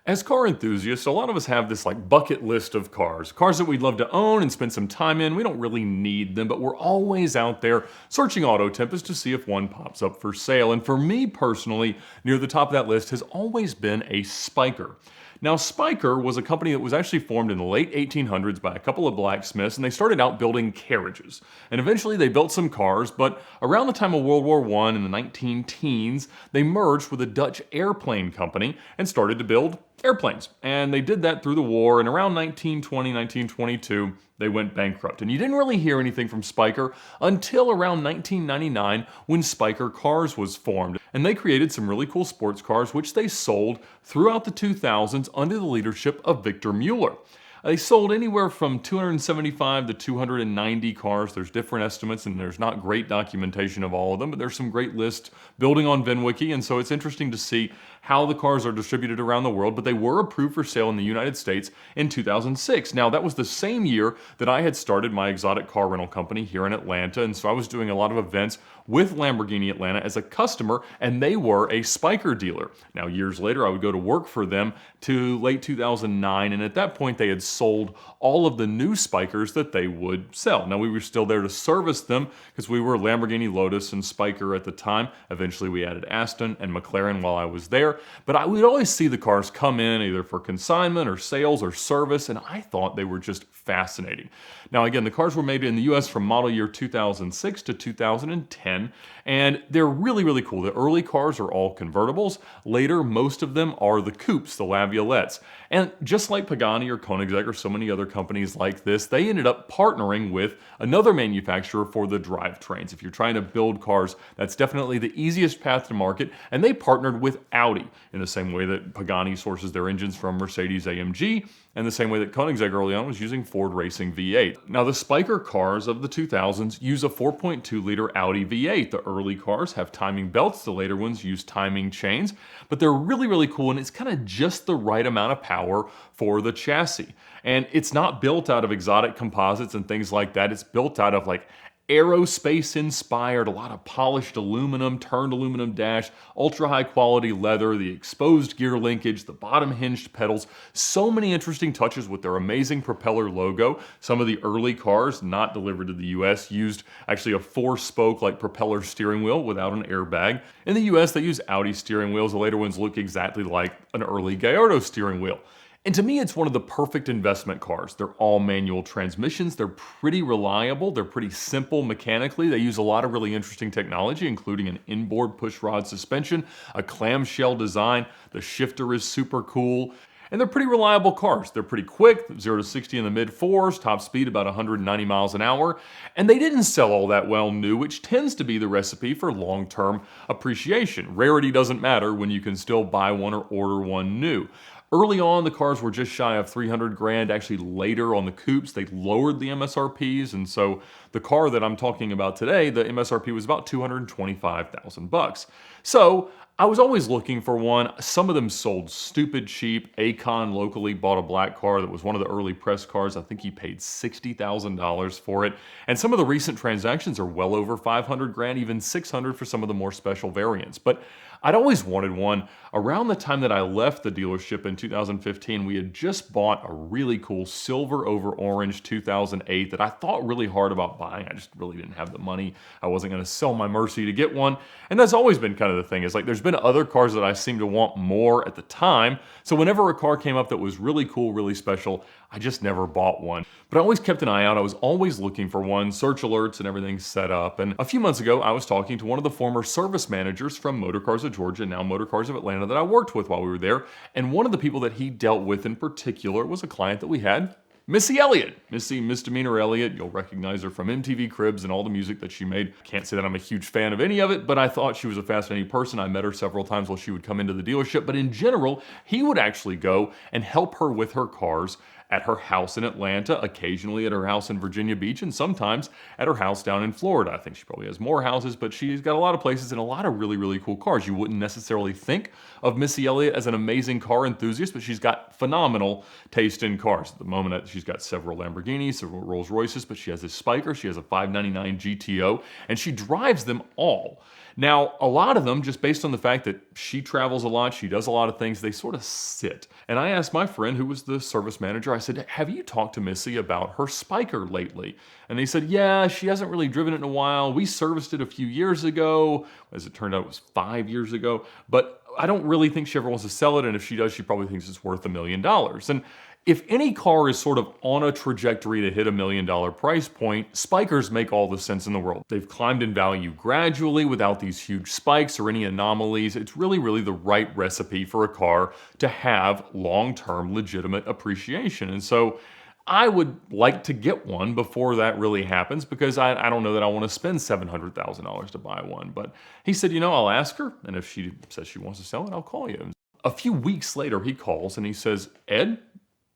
As car enthusiasts, a lot of us have this like bucket list of cars that we'd love to own and spend some time in. We don't really need them, but we're always out there searching Auto Tempest to see if one pops up for sale. And for me personally, near the top of that list has always been a Spyker. Now, Spyker was a company that was actually formed in the late 1800s by a couple of blacksmiths, and they started out building carriages. And eventually they built some cars, but around the time of World War I in the 19-teens, they merged with a Dutch airplane company and started to build airplanes. And they did that through the war, and around 1920, 1922, they went bankrupt. And you didn't really hear anything from Spyker until around 1999 when Spyker Cars was formed. And they created some really cool sports cars, which they sold throughout the 2000s under the leadership of Victor Mueller. They sold anywhere from 275 to 290 cars. There's different estimates and there's not great documentation of all of them, but there's some great lists building on VINwiki, and so it's interesting to see how the cars are distributed around the world, but they were approved for sale in the United States in 2006. Now, that was the same year that I had started my exotic car rental company here in Atlanta, and so I was doing a lot of events with Lamborghini Atlanta as a customer, and they were a Spyker dealer. Now, years later, I would go to work for them to late 2009, and at that point, they had sold all of the new Spykers that they would sell. Now, we were still there to service them because we were Lamborghini, Lotus, and Spyker at the time. Eventually, we added Aston and McLaren while I was there, but I would always see the cars come in either for consignment or sales or service, and I thought they were just fascinating. Now, again, the cars were made in the US from model year 2006 to 2010, and they're really, really cool. The early cars are all convertibles. Later, most of them are the coupes, the Laviolettes. And just like Pagani or Koenigsegg or so many other companies like this, they ended up partnering with another manufacturer for the drivetrains. If you're trying to build cars, that's definitely the easiest path to market, and they partnered with Audi in the same way that Pagani sources their engines from Mercedes-AMG, and the same way that Koenigsegg early on was using Ford Racing V8. Now, the Spyker cars of the 2000s use a 4.2-liter Audi V8. The early cars have timing belts, the later ones use timing chains, but they're really, really cool, and it's kind of just the right amount of power for the chassis. And it's not built out of exotic composites and things like that. It's built out of like aerospace inspired, a lot of polished aluminum, turned aluminum dash, ultra high quality leather, the exposed gear linkage, the bottom hinged pedals, so many interesting touches with their amazing propeller logo. Some of the early cars not delivered to the US used actually a 4-spoke like propeller steering wheel without an airbag. In the US they use Audi steering wheels. The later ones look exactly like an early Gallardo steering wheel. And to me, it's one of the perfect investment cars. They're all manual transmissions. They're pretty reliable. They're pretty simple mechanically. They use a lot of really interesting technology, including an inboard pushrod suspension, a clamshell design. The shifter is super cool. And they're pretty reliable cars. They're pretty quick, 0 to 60 in the mid-4s, top speed about 190 miles an hour. And they didn't sell all that well new, which tends to be the recipe for long-term appreciation. Rarity doesn't matter when you can still buy one or order one new. Early on, the cars were just shy of 300 grand. Actually, later on the coupes, they lowered the MSRPs, and so the car that I'm talking about today, the MSRP was about $225,000. So I was always looking for one. Some of them sold stupid cheap. Akon locally bought a black car that was one of the early press cars. I think he paid $60,000 for it. And some of the recent transactions are well over 500 grand, even 600 for some of the more special variants. But I'd always wanted one. Around the time that I left the dealership in 2015, we had just bought a really cool silver over orange 2008 that I thought really hard about buying. I just really didn't have the money. I wasn't going to sell my Mercy to get one. And that's always been kind of the thing, is like there's been other cars that I seem to want more at the time. So whenever a car came up that was really cool, really special, I just never bought one. But I always kept an eye out. I was always looking for one, search alerts and everything set up. And a few months ago, I was talking to one of the former service managers from Motor Cars of Georgia, now Motor Cars of Atlanta, that I worked with while we were there. And one of the people that he dealt with in particular was a client that we had, Missy Elliott. Missy Misdemeanor Elliott. You'll recognize her from MTV Cribs and all the music that she made. Can't say that I'm a huge fan of any of it, but I thought she was a fascinating person. I met her several times while she would come into the dealership, but in general, he would actually go and help her with her cars at her house in Atlanta, occasionally at her house in Virginia Beach, and sometimes at her house down in Florida. I think she probably has more houses, but she's got a lot of places and a lot of really, really cool cars. You wouldn't necessarily think of Missy Elliott as an amazing car enthusiast, but she's got phenomenal taste in cars. At the moment, she's got several Lamborghinis, several Rolls Royces, but she has this Spyker, she has a 599 GTO, and she drives them all. Now, a lot of them, just based on the fact that she travels a lot, she does a lot of things, they sort of sit. And I asked my friend, who was the service manager, I said, have you talked to Missy about her Spyker lately? And they said, yeah, she hasn't really driven it in a while. We serviced it a few years ago. As it turned out, it was 5 years ago. But I don't really think she ever wants to sell it, and if she does, she probably thinks it's worth $1 million. And if any car is sort of on a trajectory to hit $1 million price point, Spykers make all the sense in the world. They've climbed in value gradually without these huge spikes or any anomalies. It's really the right recipe for a car to have long-term legitimate appreciation. And so I would like to get one before that really happens, because I don't know that I want to spend $700,000 to buy one. But he said, I'll ask her, and if she says she wants to sell it, I'll call you. A few weeks later, he calls and he says, Ed,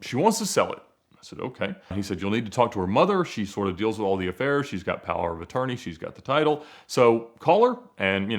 she wants to sell it. I said, okay. He said, you'll need to talk to her mother. She sort of deals with all the affairs. She's got power of attorney. She's got the title. So call her and,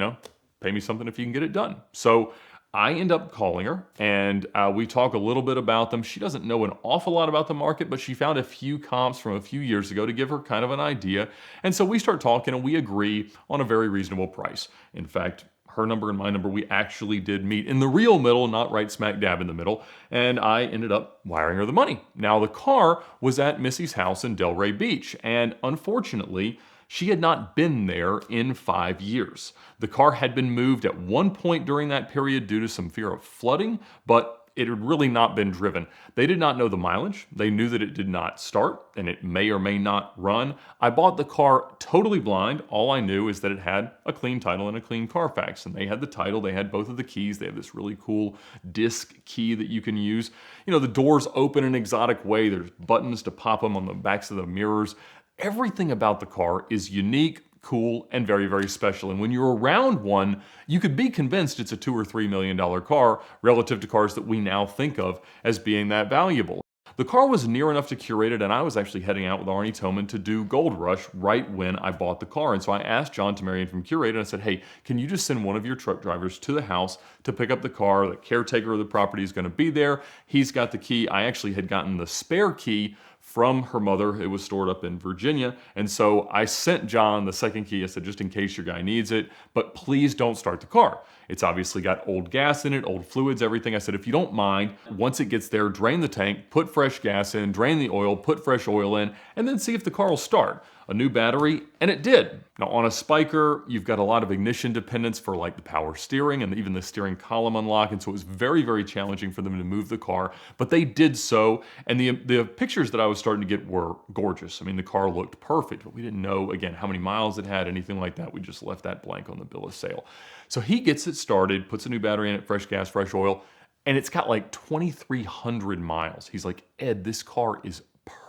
pay me something if you can get it done. So I end up calling her, and we talk a little bit about them. She doesn't know an awful lot about the market, but she found a few comps from a few years ago to give her kind of an idea. And so we start talking, and we agree on a very reasonable price. In fact, her number and my number, we actually did meet in the real middle, not right smack dab in the middle, and I ended up wiring her the money. Now, the car was at Missy's house in Delray Beach, and unfortunately, she had not been there in 5 years. The car had been moved at one point during that period due to some fear of flooding, but it had really not been driven. They did not know the mileage. They knew that it did not start, and it may or may not run. I bought the car totally blind. All I knew is that it had a clean title and a clean Carfax, and they had the title. They had both of the keys. They have this really cool disc key that you can use. The doors open in an exotic way. There's buttons to pop them on the backs of the mirrors. Everything about the car is unique, cool, and very special. And when you're around one, you could be convinced it's a $2 or $3 million car relative to cars that we now think of as being that valuable. The car was near enough to curate it, and I was actually heading out with Arnie Tillman to do Gold Rush right when I bought the car. And so I asked John Tamarian from Curate, and I said, hey, can you just send one of your truck drivers to the house to pick up the car? The caretaker of the property is going to be there. He's got the key. I actually had gotten the spare key from her mother. It was stored up in Virginia. And so I sent John the second key. I said, just in case your guy needs it, but please don't start the car. It's obviously got old gas in it, old fluids, everything. I said, if you don't mind, once it gets there, drain the tank, put fresh gas in, drain the oil, put fresh oil in, and then see if the car will start. A new battery, and it did. Now on a Spyker, you've got a lot of ignition dependence for like the power steering and even the steering column unlock, and so it was very challenging for them to move the car, but they did so, and the pictures that I was starting to get were gorgeous. I mean, the car looked perfect, but we didn't know, again, how many miles it had, anything like that. We just left that blank on the bill of sale. So he gets it started, puts a new battery in it, fresh gas, fresh oil, and it's got like 2,300 miles. He's like, Ed, this car is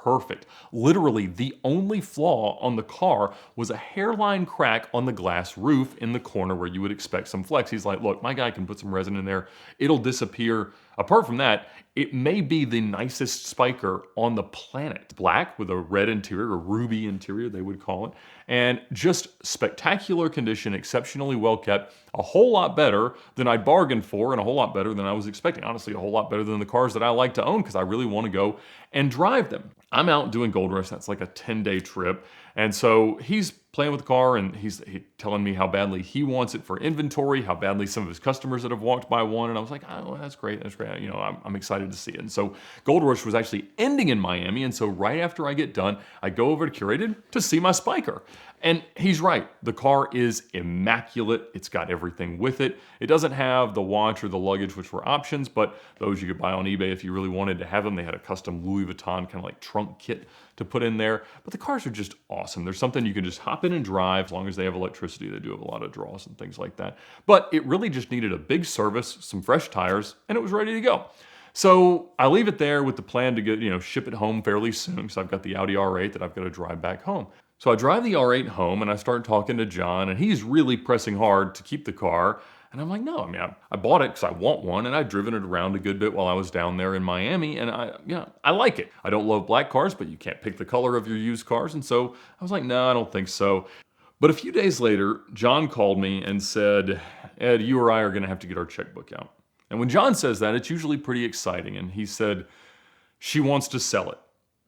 perfect. Literally, the only flaw on the car was a hairline crack on the glass roof in the corner where you would expect some flex. He's like, look, my guy can put some resin in there. It'll disappear. Apart from that, it may be the nicest Spyker on the planet. Black with a red interior, a ruby interior, they would call it. And just spectacular condition, exceptionally well kept, a whole lot better than I bargained for and a whole lot better than I was expecting. Honestly, a whole lot better than the cars that I like to own because I really want to go and drive them. I'm out doing Gold Rush. That's like a 10-day trip. And so he's playing with the car and he's telling me how badly he wants it for inventory, how badly some of his customers that have walked by want. And I was like, oh, that's great. That's great. I'm excited to see it. And so Gold Rush was actually ending in Miami. And so right after I get done, I go over to Curated to see my Spyker. And he's right. The car is immaculate. It's got everything with it. It doesn't have the watch or the luggage, which were options, but those you could buy on eBay if you really wanted to have them. They had a custom Louis Vuitton kind of like trunk kit to put in there. But the cars are just awesome. There's something you can just hop in and drive as long as they have electricity. They do have a lot of draws and things like that. But it really just needed a big service, some fresh tires, and it was ready to go. So I leave it there with the plan to get, ship it home fairly soon because I've got the Audi R8 that I've got to drive back home. So I drive the R8 home and I start talking to John and he's really pressing hard to keep the car. And I'm like, no, I bought it because I want one and I've driven it around a good bit while I was down there in Miami and I like it. I don't love black cars, but you can't pick the color of your used cars. And so I was like, no, I don't think so. But a few days later, John called me and said, Ed, you or I are going to have to get our checkbook out. And when John says that, it's usually pretty exciting. And he said, she wants to sell it.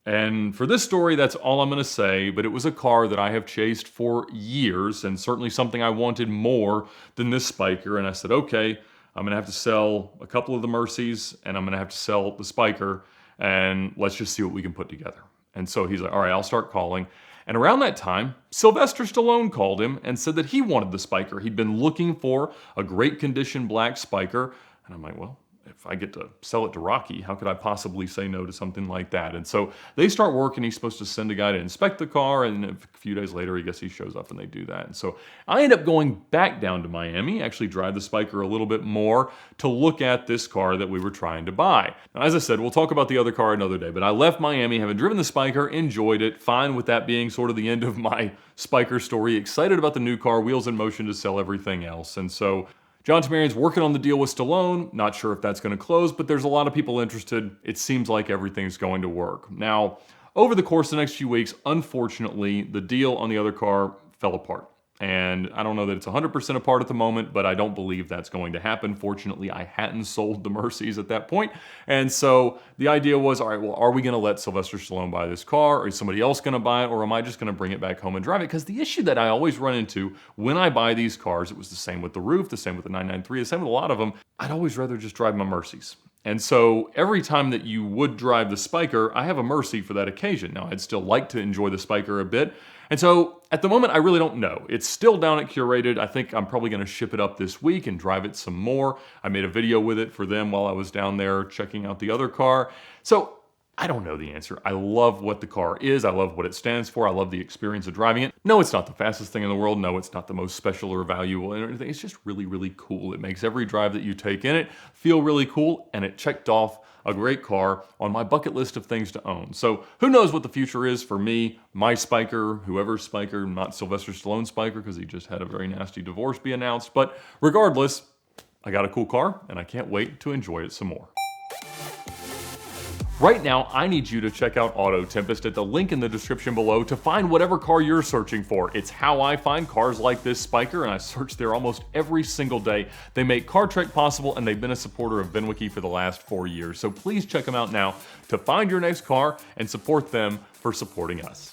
And for this story, that's all I'm going to say, but it was a car that I have chased for years and certainly something I wanted more than this Spyker. And I said, okay, I'm going to have to sell a couple of the Mercies and I'm going to have to sell the Spyker and let's just see what we can put together. And so he's like, all right, I'll start calling. And around that time, Sylvester Stallone called him and said that he wanted the Spyker. He'd been looking for a great condition black Spyker. And I'm like, well, if I get to sell it to Rocky, how could I possibly say no to something like that? And so they start working. He's supposed to send a guy to inspect the car, and a few days later, I guess he shows up and they do that. And so I end up going back down to Miami, actually drive the Spyker a little bit more to look at this car that we were trying to buy. Now, as I said, we'll talk about the other car another day, but I left Miami, having driven the Spyker, enjoyed it, fine with that being sort of the end of my Spyker story, excited about the new car, wheels in motion to sell everything else. And so John Tamarian's working on the deal with Stallone. Not sure if that's going to close, but there's a lot of people interested. It seems like everything's going to work. Now, over the course of the next few weeks, unfortunately, the deal on the other car fell apart. And I don't know that it's 100% apart at the moment, but I don't believe that's going to happen. Fortunately, I hadn't sold the Mercies at that point. And so the idea was, all right, well, are we going to let Sylvester Stallone buy this car? Or is somebody else going to buy it? Or am I just going to bring it back home and drive it? Because the issue that I always run into when I buy these cars, it was the same with the Roof, the same with the 993, the same with a lot of them, I'd always rather just drive my Mercies. And so every time that you would drive the Spyker, I have a Mercy for that occasion. Now, I'd still like to enjoy the Spyker a bit. And so at the moment, I really don't know. It's still down at Curated. I think I'm probably going to ship it up this week and drive it some more. I made a video with it for them while I was down there checking out the other car. So I don't know the answer. I love what the car is. I love what it stands for. I love the experience of driving it. No, it's not the fastest thing in the world. No, it's not the most special or valuable or anything. It's just really, really cool. It makes every drive that you take in it feel really cool, and it checked off a great car on my bucket list of things to own. So who knows what the future is for me, my Spyker, whoever's Spyker, not Sylvester Stallone Spyker, because he just had a very nasty divorce be announced. But regardless, I got a cool car, and I can't wait to enjoy it some more. Right now, I need you to check out Auto Tempest at the link in the description below to find whatever car you're searching for. It's how I find cars like this Spyker, and I search there almost every single day. They make Car Trek possible, and they've been a supporter of VINwiki for the last 4 years. So please check them out now to find your next car and support them for supporting us.